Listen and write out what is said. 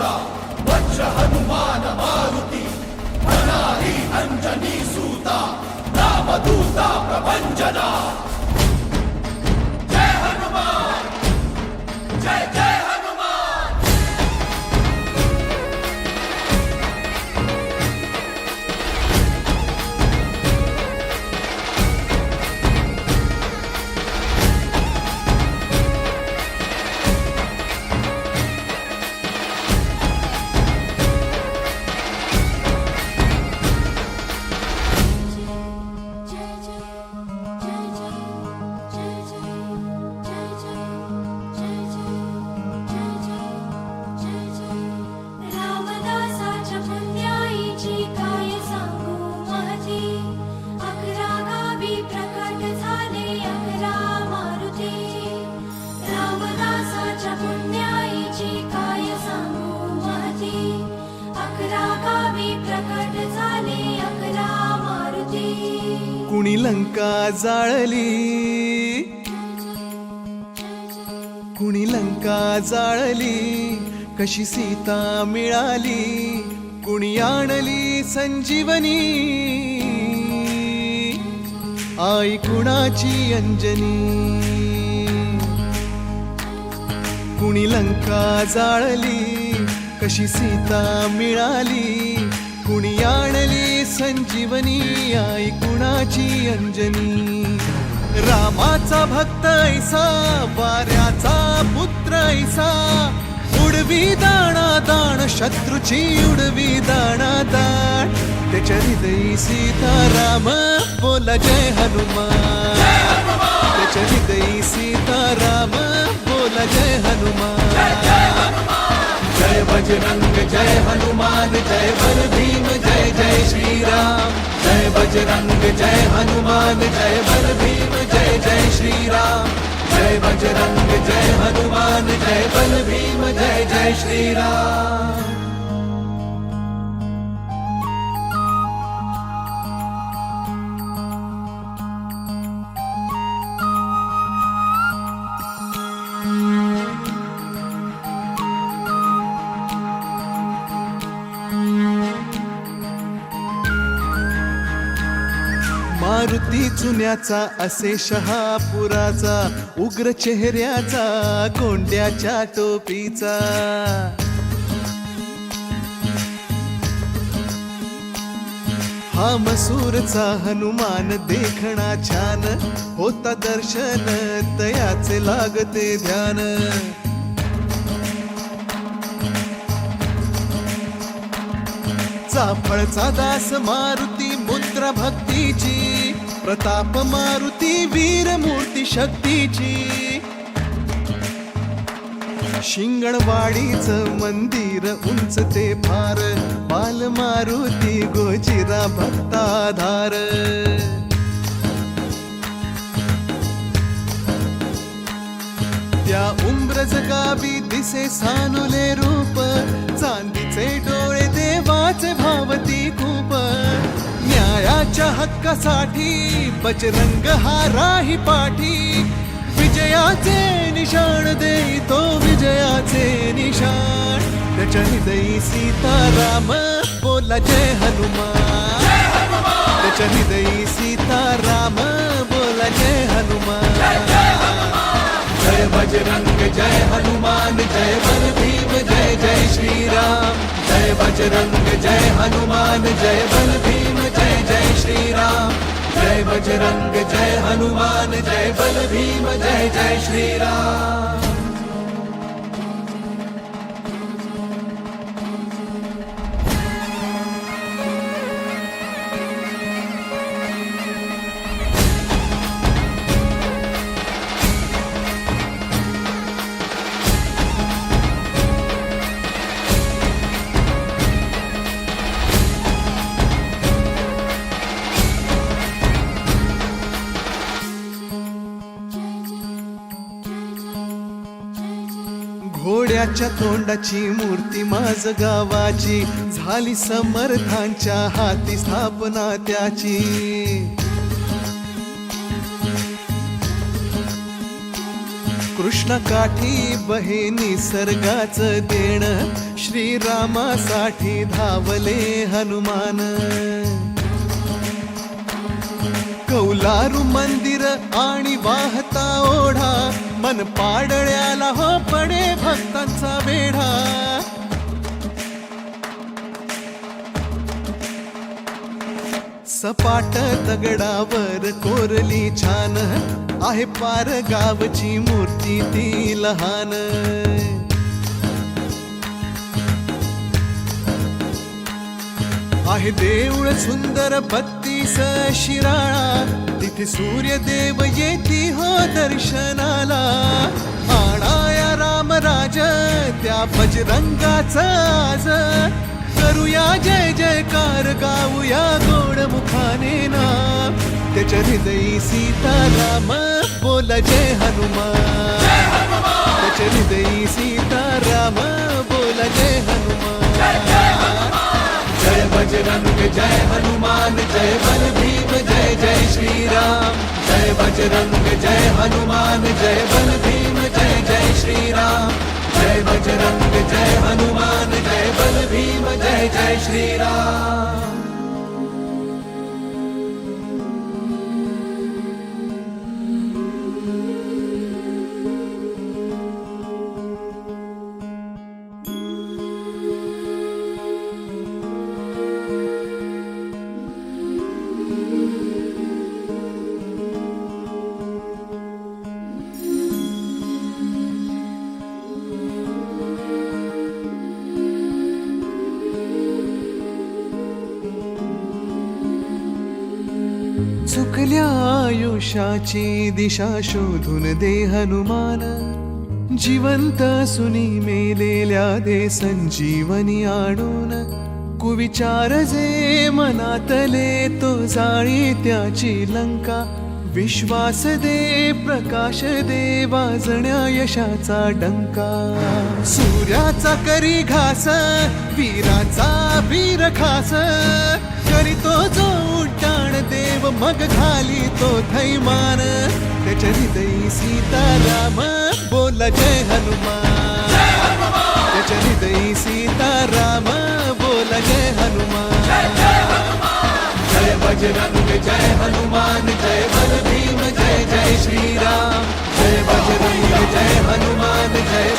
सूता वज्र हनुमान मारुती अनारी अंजनी सूता रामदूता प्रभंजना जय हनुमान जय जय हनुमान। कुणी लंका जाळली, कुणी लंका जाळली, कशी सीता मिळाली, कुणी आणली संजीवनी, आई कुणाची अंजनी। कुणी लंका जाळली, कशी सीता मिळाली, कुणी आणली संजीवनी, आई कुणाची अंजनी। रामाचा भक्त ऐसा, वाऱ्याचा पुत्र ऐसा, उडवी दाणा दाण शत्रूची उडवी दाणा दाण, त्याच्या हृदयी सीताराम बोला जय हनुमान, त्याच्या हृदयी सीताराम बोला जय हनुमान। जय बजरंग जय हनुमान जय बल भीम जय जय श्रीराम, जय बजरंग जय हनुमान जय बल भीम जय जय श्रीराम, जय बजरंग जय हनुमान जय बल भीम जय जय श्रीराम। मारुती चुन्याचा असे शहापुराचा, उग्र चेहऱ्याचा कोंड्याच्या टोपीचा, हा मसूरचा हनुमान देखणा छान, होता दर्शन तयाचे लागते ध्यान। चाफळचा दास मारुती मुद्रा भक्तीची, प्रताप मारुती वीर मूर्ती शक्तीची। शिंगणवाडीच मंदिर उंच ते फार, बाल मारुती गोचिरा भक्ताधार। त्या उंब्रज गावी दिसे सानुले रूप, चांदीचे डोळे देवाचे भावती खूप। न्यायाच्या हक्कासाठी बजरंग हा राही पाठी, विजयाचे निशाण देतो विजयाचे निशाण, त्याच्या हृदयी सीताराम बोला जय हनुमान, त्याच्या हृदयी सीताराम बोला जय हनुमान। जय बजरंग जय हनुमान जय बल भीम जय जय श्रीराम, जय बजरंग जय हनुमान जय बल भीम जय जय श्रीराम, जय बजरंग जय हनुमान जय बल भीम जय जय श्रीराम। घोड्याच्या तोंडाची मूर्ती माझ गावाची, झाली समर्थांच्या हाती स्थापना त्याची। कृष्णकाठी बहे निसर्गाचं देण, श्रीरामासाठी धावले हनुमान. कौलारू मंदिर आणि वाहता ओढा, मन पाडळ्याला हो पडे भक्तांचा वेढा. सपाट दगडावर कोरली छान, आहे पार गावची मूर्ती ती लहान. आहे देऊळ सुंदर 32 शिराळा, तिथे सूर्यदेव येती हो दर्शनाला. आणाया रामराज त्या बजरंगाचा आज, करूया जय जयकार गाऊया गोड मुखाने नाम. त्याच्या हृदयी सीताराम बोला जय हनुमान. त्याच्या हृदयी सीताराम बोला जय हनुमान. जय बजरंग जय हनुमान, जय बल भीम जय जय श्रीराम. जय बजरंग जय हनुमान, जय बल भीम जय जय श्रीराम. जय बजरंग जय हनुमान, जय बल भीम जय जय श्रीराम. चुकल्या आयुष्याची दिशा शोधून दे हनुमान. जिवंत सुनी मेलेल्या दे संजीवनी आणून. कुविचार जे मनातले तो जाळी त्याची लंका. विश्वास दे प्रकाश दे वाजण्या यशाचा डंका. सूर्याचा करी घास वीराचा वीर खास. करीतो जो उड्डाण देव मग घाली तो थैमान. त्याच्या हृदयी सीताराम बोला जय हनुमान. त्याच्या हृदयी सीताराम बोला जय हनुमान. जय बजरंग जय हनुमान, जय बल भीम जय जय श्रीराम. जय बजरंग जय हनुमान, जय